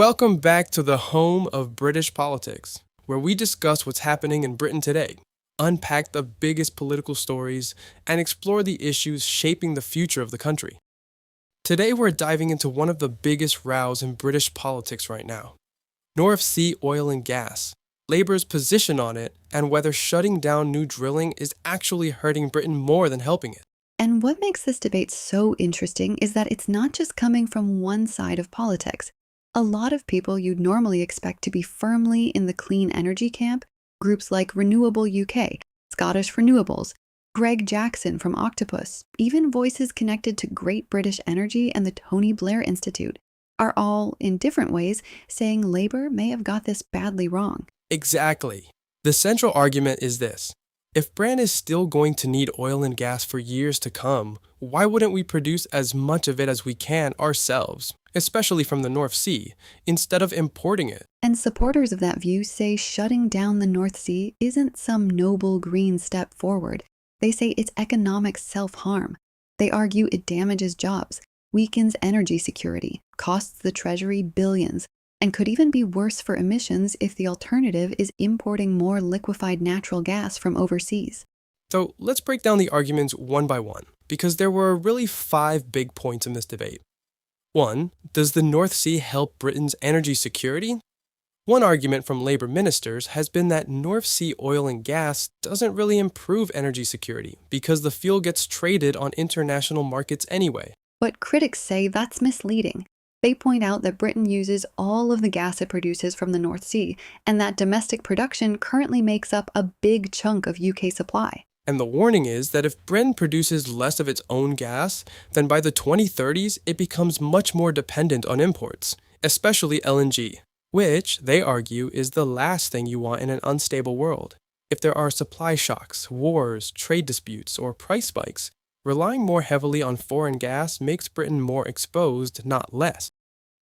Welcome back to the home of British politics, where we discuss what's happening in Britain today, unpack the biggest political stories, and explore the issues shaping the future of the country. Today, we're diving into one of the biggest rows in British politics right now: North Sea oil and gas, Labour's position on it, and whether shutting down new drilling is actually hurting Britain more than helping it. And what makes this debate so interesting is that it's not just coming from one side of politics. A lot of people you'd normally expect to be firmly in the clean energy camp, groups like Renewable UK, Scottish Renewables, Greg Jackson from Octopus, even voices connected to Great British Energy and the Tony Blair Institute, are all, in different ways, saying Labour may have got this badly wrong. Exactly. The central argument is this: if Britain is still going to need oil and gas for years to come, why wouldn't we produce as much of it as we can ourselves, especially from the North Sea, instead of importing it? And supporters of that view say shutting down the North Sea isn't some noble green step forward. They say it's economic self-harm. They argue it damages jobs, weakens energy security, costs the Treasury billions, and could even be worse for emissions if the alternative is importing more liquefied natural gas from overseas. So let's break down the arguments one by one, because there were really 5 big points in this debate. 1. Does the North Sea help Britain's energy security? One argument from Labour ministers has been that North Sea oil and gas doesn't really improve energy security because the fuel gets traded on international markets anyway. But critics say that's misleading. They point out that Britain uses all of the gas it produces from the North Sea, and that domestic production currently makes up a big chunk of UK supply. And the warning is that if Britain produces less of its own gas, then by the 2030s it becomes much more dependent on imports, especially LNG, which, they argue, is the last thing you want in an unstable world. If there are supply shocks, wars, trade disputes, or price spikes, relying more heavily on foreign gas makes Britain more exposed, not less.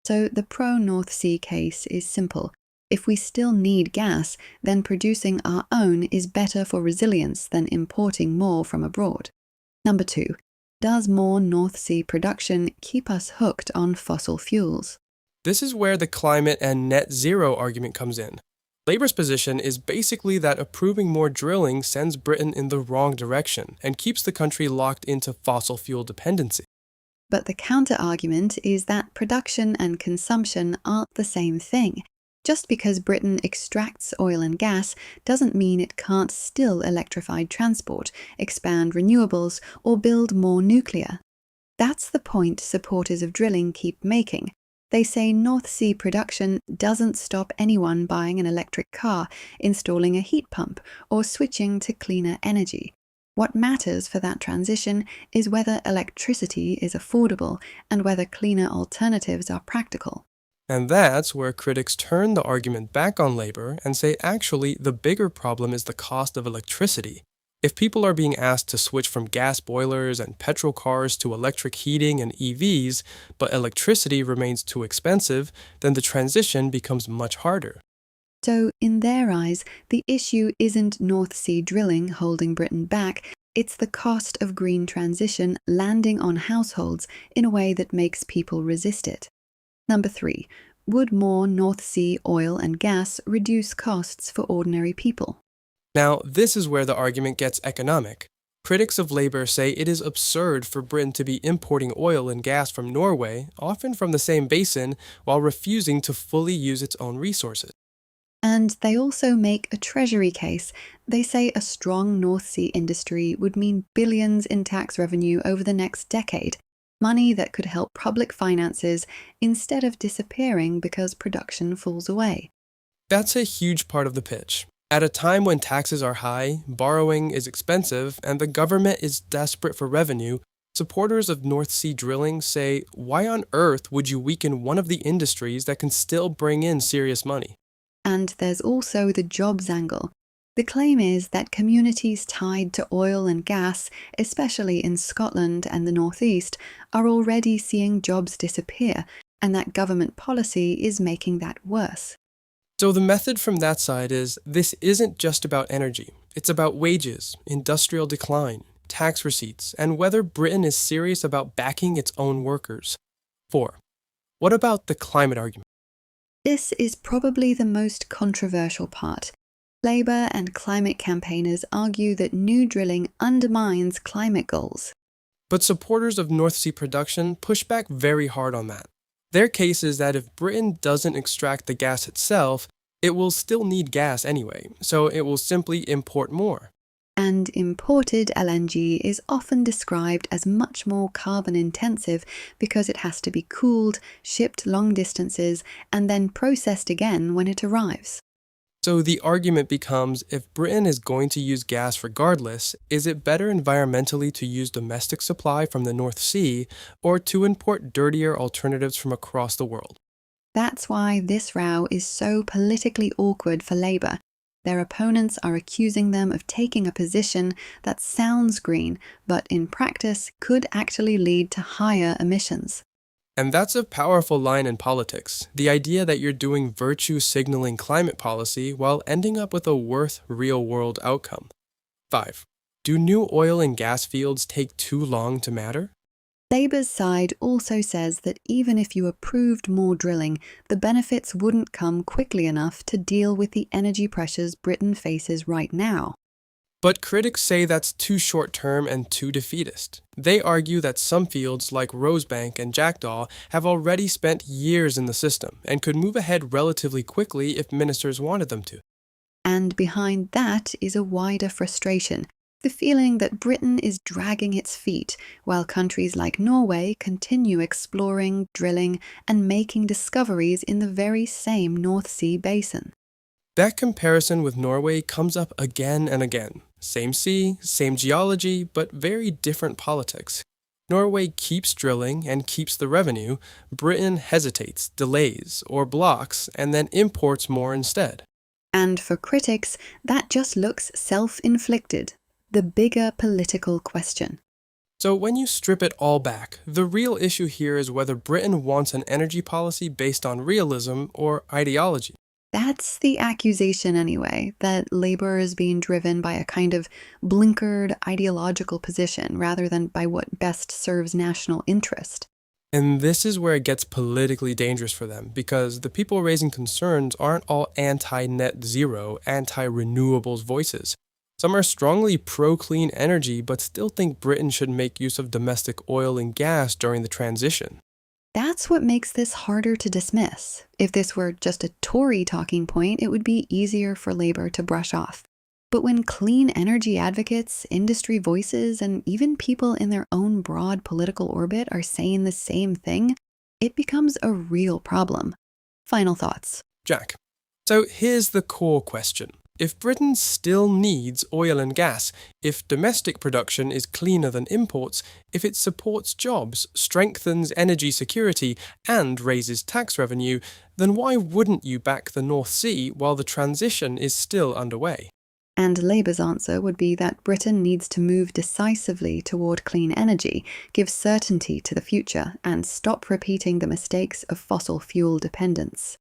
So the pro-North Sea case is simple. If we still need gas, then producing our own is better for resilience than importing more from abroad. Number 2. Does more North Sea production keep us hooked on fossil fuels? This is where the climate and net zero argument comes in. Labour's position is basically that approving more drilling sends Britain in the wrong direction and keeps the country locked into fossil fuel dependency. But the counter-argument is that production and consumption aren't the same thing. Just because Britain extracts oil and gas doesn't mean it can't still electrify transport, expand renewables, or build more nuclear. That's the point supporters of drilling keep making. They say North Sea production doesn't stop anyone buying an electric car, installing a heat pump, or switching to cleaner energy. What matters for that transition is whether electricity is affordable and whether cleaner alternatives are practical. And that's where critics turn the argument back on Labour and say actually the bigger problem is the cost of electricity. If people are being asked to switch from gas boilers and petrol cars to electric heating and EVs, but electricity remains too expensive, then the transition becomes much harder. So, in their eyes, the issue isn't North Sea drilling holding Britain back, it's the cost of green transition landing on households in a way that makes people resist it. Number 3. Would more North Sea oil and gas reduce costs for ordinary people? Now, this is where the argument gets economic. Critics of Labour say it is absurd for Britain to be importing oil and gas from Norway, often from the same basin, while refusing to fully use its own resources. And they also make a treasury case. They say a strong North Sea industry would mean billions in tax revenue over the next decade, money that could help public finances instead of disappearing because production falls away. That's a huge part of the pitch. At a time when taxes are high, borrowing is expensive, and the government is desperate for revenue, supporters of North Sea drilling say, why on earth would you weaken one of the industries that can still bring in serious money? And there's also the jobs angle. The claim is that communities tied to oil and gas, especially in Scotland and the North East, are already seeing jobs disappear, and that government policy is making that worse. So the method from that side is, this isn't just about energy. It's about wages, industrial decline, tax receipts, and whether Britain is serious about backing its own workers. 4. What about the climate argument? This is probably the most controversial part. Labour and climate campaigners argue that new drilling undermines climate goals. But supporters of North Sea production push back very hard on that. Their case is that if Britain doesn't extract the gas itself, it will still need gas anyway, so it will simply import more. And imported LNG is often described as much more carbon intensive because it has to be cooled, shipped long distances, and then processed again when it arrives. So the argument becomes, if Britain is going to use gas regardless, is it better environmentally to use domestic supply from the North Sea or to import dirtier alternatives from across the world? That's why this row is so politically awkward for Labour. Their opponents are accusing them of taking a position that sounds green, but in practice could actually lead to higher emissions. And that's a powerful line in politics, the idea that you're doing virtue signaling climate policy while ending up with a worse real-world outcome. 5. Do new oil and gas fields take too long to matter? Labour's side also says that even if you approved more drilling, the benefits wouldn't come quickly enough to deal with the energy pressures Britain faces right now. But critics say that's too short-term and too defeatist. They argue that some fields like Rosebank and Jackdaw have already spent years in the system and could move ahead relatively quickly if ministers wanted them to. And behind that is a wider frustration, the feeling that Britain is dragging its feet while countries like Norway continue exploring, drilling, and making discoveries in the very same North Sea basin. That comparison with Norway comes up again and again. Same sea, same geology, but very different politics. Norway keeps drilling and keeps the revenue. Britain hesitates, delays, or blocks, and then imports more instead. And for critics, that just looks self-inflicted, the bigger political question. So when you strip it all back, the real issue here is whether Britain wants an energy policy based on realism or ideology. That's the accusation anyway, that Labour is being driven by a kind of blinkered ideological position rather than by what best serves national interest. And this is where it gets politically dangerous for them, because the people raising concerns aren't all anti-net zero, anti-renewables voices. Some are strongly pro-clean energy but still think Britain should make use of domestic oil and gas during the transition. That's what makes this harder to dismiss. If this were just a Tory talking point, it would be easier for Labour to brush off. But when clean energy advocates, industry voices, and even people in their own broad political orbit are saying the same thing, it becomes a real problem. Final thoughts. Jack, so here's the core question. If Britain still needs oil and gas, if domestic production is cleaner than imports, if it supports jobs, strengthens energy security, and raises tax revenue, then why wouldn't you back the North Sea while the transition is still underway? And Labour's answer would be that Britain needs to move decisively toward clean energy, give certainty to the future, and stop repeating the mistakes of fossil fuel dependence.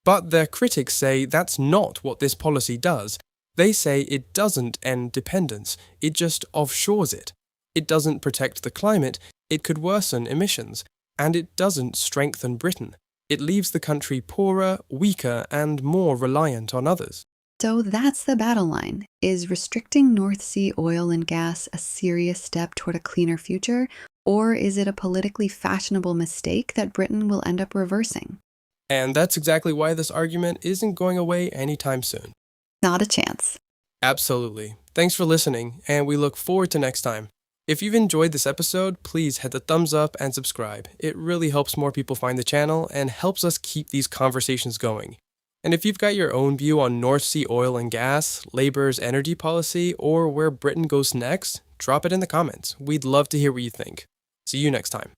But their critics say that's not what this policy does. They say it doesn't end dependence, it just offshores it. It doesn't protect the climate, it could worsen emissions. And it doesn't strengthen Britain. It leaves the country poorer, weaker, and more reliant on others. So that's the battle line. Is restricting North Sea oil and gas a serious step toward a cleaner future, or is it a politically fashionable mistake that Britain will end up reversing? And that's exactly why this argument isn't going away anytime soon. Not a chance. Absolutely. Thanks for listening, and we look forward to next time. If you've enjoyed this episode, please hit the thumbs up and subscribe. It really helps more people find the channel and helps us keep these conversations going. And if you've got your own view on North Sea oil and gas, Labour's energy policy, or where Britain goes next, drop it in the comments. We'd love to hear what you think. See you next time.